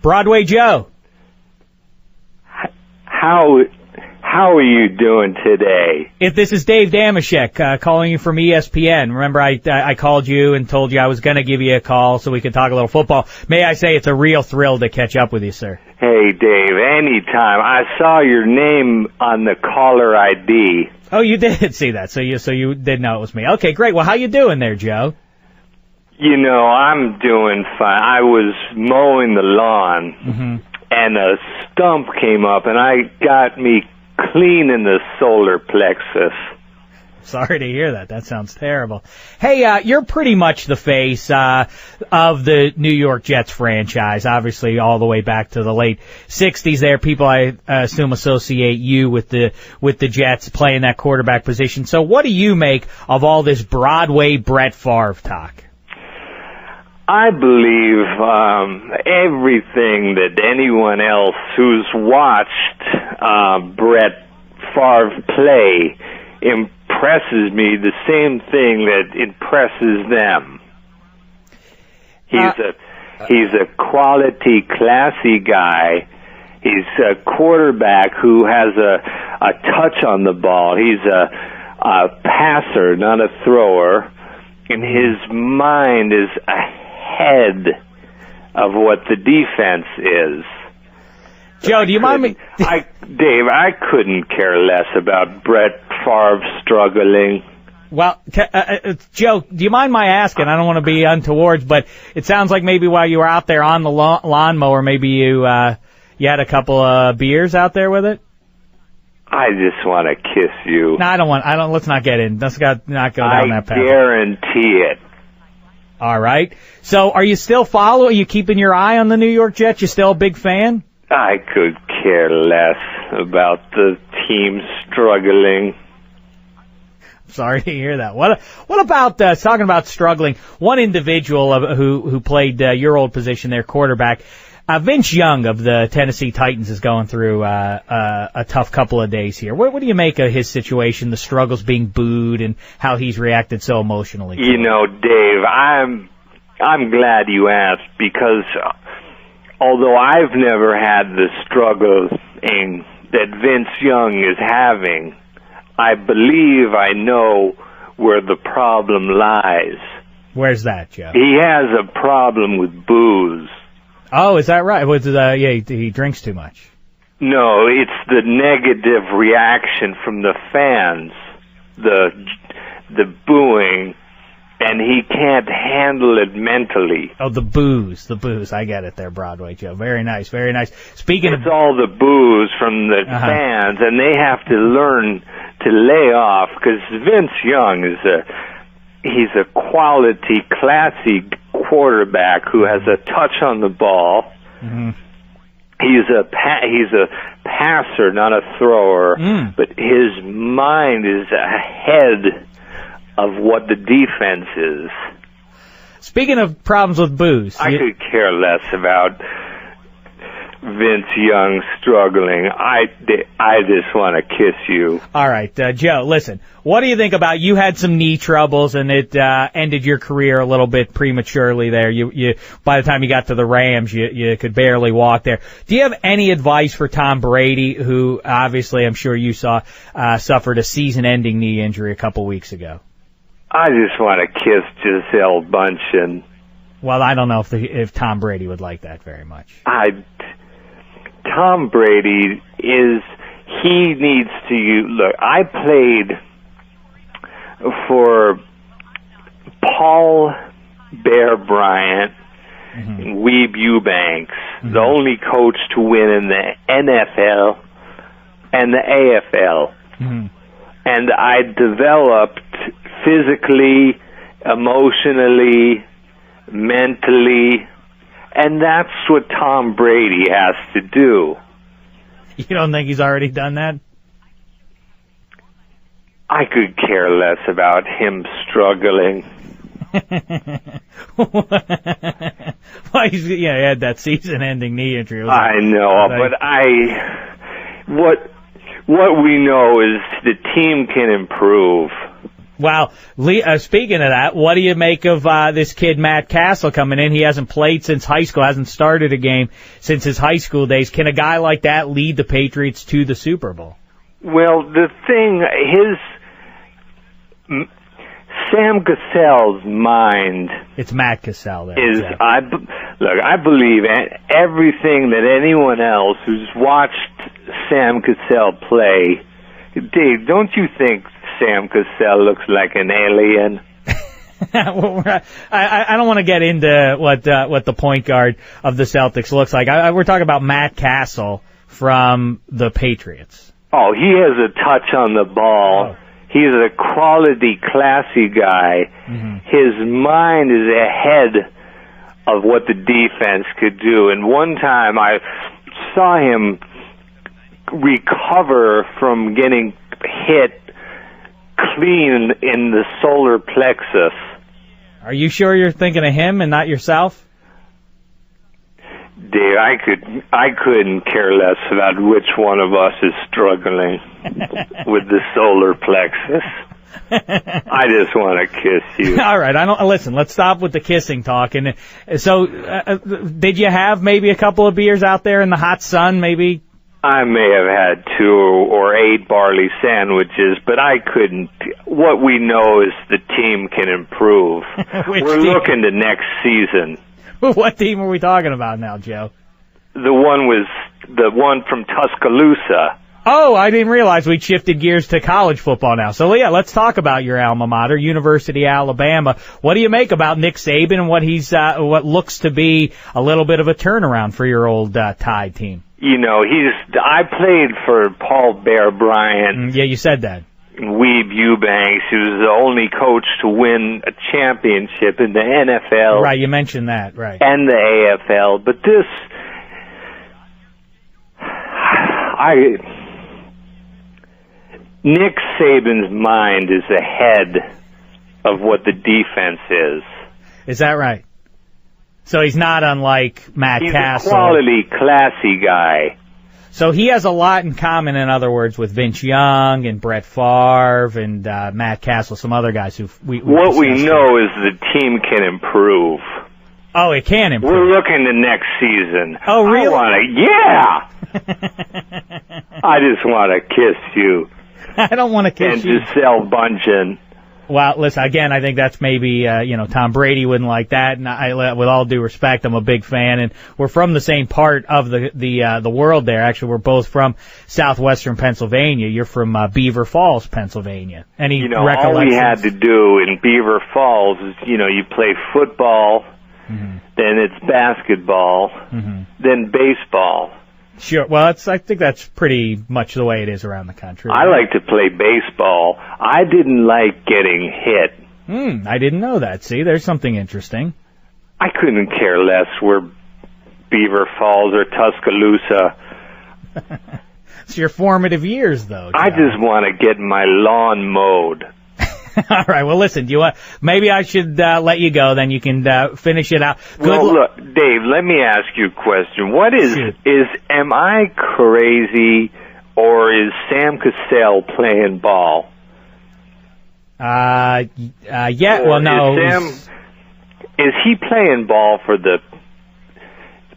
Broadway Joe. How are you doing today? This is Dave Dameshek calling you from ESPN. Remember, I called you and told you I was going to give you a call so we could talk a little football. May I say it's a real thrill to catch up with you, sir. Hey, Dave, anytime. I saw your name on the caller ID. Oh, you did see that, so you did know it was me. Okay, great. Well, how you doing there, Joe? You know, I'm doing fine. I was mowing the lawn, and a stump came up, and I got me clean in the solar plexus. Sorry to hear that. That sounds terrible. Hey, you're pretty much the face of the New York Jets franchise, obviously all the way back to the late 60s there. People, I assume, associate you with the Jets playing that quarterback position. So what do you make of all this Broadway Brett Favre talk? I believe everything that anyone else who's watched Brett Favre play impresses me the same thing that impresses them. He's a quality, classy guy. He's a quarterback who has a touch on the ball. He's a passer, not a thrower. And his mind is ahead of what the defense is. Joe, do you mind me? Dave, I couldn't care less about Brett Favre struggling. Well, Joe, do you mind my asking? I don't want to be untowards, but it sounds like maybe while you were out there on the lawnmower, maybe you had a couple of beers out there with it? I just want to kiss you. No, I don't. Let's not get in. Let's not go down that path. I guarantee it. All right. So, are you still following? Are you keeping your eye on the New York Jets? You still a big fan? I could care less about the team struggling. Sorry to hear that. What about talking about struggling? One individual who played your old position there, quarterback. Vince Young of the Tennessee Titans is going through a tough couple of days here. What do you make of his situation, the struggles being booed, and how he's reacted so emotionally? You know, Dave, I'm glad you asked, because although I've never had the struggles that Vince Young is having, I believe I know where the problem lies. Where's that, Joe? He has a problem with booze. Oh, is that right? He drinks too much. No, it's the negative reaction from the fans, the booing, and he can't handle it mentally. Oh, the booze. I get it there, Broadway Joe. Very nice, very nice. It's all the booze from the fans, and they have to learn to lay off, because Vince Young he's a quality, classy quarterback who has a touch on the ball. Mm-hmm. He's a passer, not a thrower, but his mind is ahead of what the defense is. Speaking of problems with booze, I could care less about Vince Young struggling. I just want to kiss you. All right, Joe, listen, what do you think about, you had some knee troubles and it ended your career a little bit prematurely there. You by the time you got to the Rams, you could barely walk there. Do you have any advice for Tom Brady, who obviously I'm sure you saw suffered a season-ending knee injury a couple weeks ago? I just want to kiss Gisele Bundchen. Well, I don't know if Tom Brady would like that very much. Tom Brady he needs to look, I played for Paul Bear Bryant and Weeb Eubanks, the only coach to win in the NFL and the AFL. And I developed physically, emotionally, mentally, and that's what Tom Brady has to do. You don't think he's already done that? I could care less about him struggling. Well, he had that season-ending knee injury. I know, but what we know is the team can improve. Well, speaking of that, what do you make of this kid Matt Castle coming in? He hasn't played since high school, hasn't started a game since his high school days. Can a guy like that lead the Patriots to the Super Bowl? Well, the thing, Sam Cassell's mind... It's Matt Cassell there. I believe everything that anyone else who's watched Sam Cassell play... Dave, don't you think Sam Cassell looks like an alien? Well, I don't want to get into what the point guard of the Celtics looks like. We're talking about Matt Castle from the Patriots. Oh, he has a touch on the ball. Oh. He's a quality, classy guy. Mm-hmm. His mind is ahead of what the defense could do. And one time I saw him recover from getting hit clean in the solar plexus. Are you sure you're thinking of him and not yourself? Dave, I couldn't care less about which one of us is struggling with the solar plexus. I just want to kiss you. All right, listen. Let's stop with the kissing talk. And so, did you have maybe a couple of beers out there in the hot sun? Maybe. I may have had 2 or 8 barley sandwiches, but I couldn't. What we know is the team can improve. We're looking to next season. What team are we talking about now, Joe? The one from Tuscaloosa. Oh, I didn't realize we'd shifted gears to college football now. So, yeah, let's talk about your alma mater, University of Alabama. What do you make about Nick Saban and what looks to be a little bit of a turnaround for your old Tide team? You know, I played for Paul Bear Bryant. Yeah, you said that. Weeb Eubanks, who was the only coach to win a championship in the NFL. Right, you mentioned that, right. And the AFL. But Nick Saban's mind is ahead of what the defense is. Is that right? So he's not unlike Matt Castle. He's a quality, classy guy. So he has a lot in common, in other words, with Vince Young and Brett Favre and Matt Castle, some other guys who What we know is the team can improve. Oh, it can improve. We're looking to next season. Oh, really? Yeah! I just want to kiss you. I don't want to kiss you. And Giselle Bundchen. Well, listen, again, I think that's maybe, Tom Brady wouldn't like that, and with all due respect, I'm a big fan, and we're from the same part of the world there. Actually, we're both from southwestern Pennsylvania. You're from Beaver Falls, Pennsylvania. Any recollections? All we had to do in Beaver Falls is, you play football, mm-hmm. then it's basketball, mm-hmm. then baseball. Sure. Well, I think that's pretty much the way it is around the country. I like to play baseball. I didn't like getting hit. I didn't know that. See, there's something interesting. I couldn't care less where Beaver Falls or Tuscaloosa. It's your formative years, though, John. I just want to get my lawn mowed. All right. Well, listen. Maybe I should let you go. Then you can finish it out. Look, Dave. Let me ask you a question. What am I crazy, or is Sam Cassell playing ball? Yeah. Well, no. Is he playing ball for the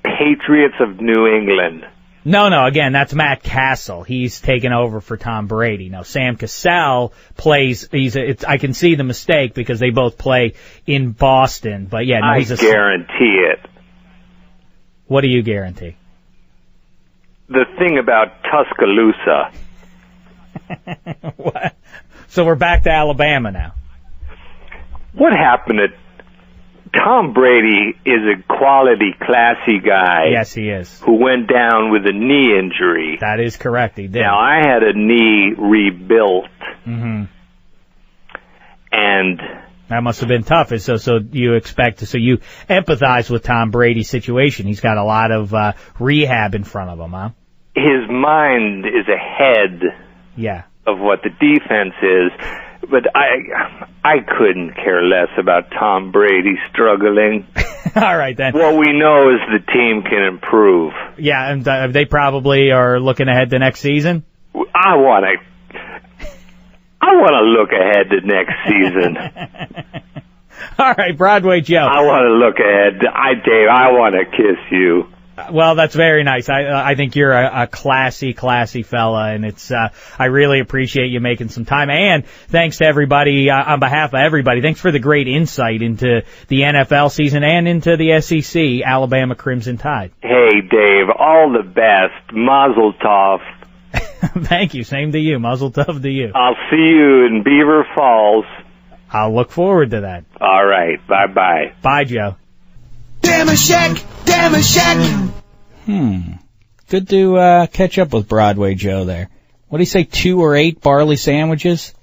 Patriots of New England? No. Again, that's Matt Castle. He's taken over for Tom Brady. Now, Sam Cassell plays. I can see the mistake because they both play in Boston. But yeah, no, I guarantee it. What do you guarantee? The thing about Tuscaloosa. What? So we're back to Alabama now. What happened to Tom Brady? Is a quality, classy guy. Yes, he is. Who went down with a knee injury. That is correct. He did. Now, I had a knee rebuilt. Mm-hmm. And that must have been tough. So you empathize with Tom Brady's situation. He's got a lot of rehab in front of him, huh? His mind is ahead of what the defense is. But I couldn't care less about Tom Brady struggling. All right, then. What we know is the team can improve. Yeah, and they probably are looking ahead to next season? I want I want to look ahead to next season. All right, Broadway Joe. I want to look ahead. Dave, I want to kiss you. Well, that's very nice. I think you're a classy fella, and it's I really appreciate you making some time. And thanks to everybody on behalf of everybody. Thanks for the great insight into the NFL season and into the SEC, Alabama Crimson Tide. Hey, Dave, all the best. Mazel tov. Thank you. Same to you. Mazel tov to you. I'll see you in Beaver Falls. I'll look forward to that. All right. Bye-bye. Bye, Joe. Dameshek. Good to catch up with Broadway Joe there. What did he say, 2 or 8 barley sandwiches?